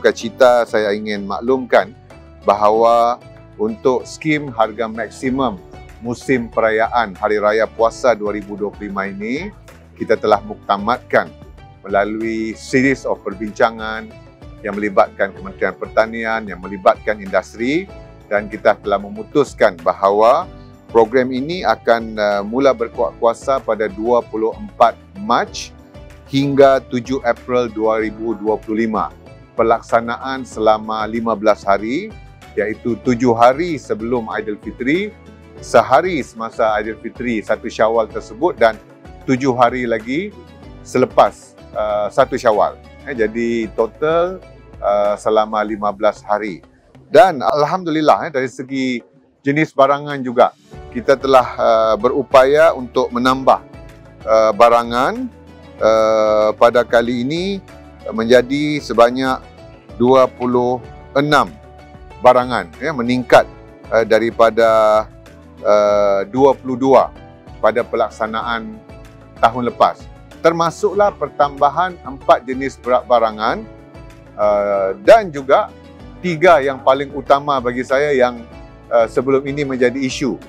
bersukacita saya ingin maklumkan bahawa untuk skim harga maksimum musim perayaan Hari Raya Puasa 2025 ini kita telah muktamadkan melalui series of perbincangan yang melibatkan Kementerian Pertanian, yang melibatkan industri, dan kita telah memutuskan bahawa program ini akan mula berkuat kuasa pada 24 Mac hingga 7 April 2025. Pelaksanaan selama 15 hari, iaitu 7 hari sebelum Aidilfitri, sehari semasa Aidilfitri 1 Syawal tersebut, dan 7 hari lagi selepas 1 Syawal. Jadi total selama 15 hari. Dan alhamdulillah dari segi jenis barangan juga kita telah berupaya untuk menambah barangan pada kali ini menjadi sebanyak 26 barangan, meningkat daripada 22 pada pelaksanaan tahun lepas. Termasuklah pertambahan 4 jenis barangan dan juga 3 yang paling utama bagi saya yang sebelum ini menjadi isu.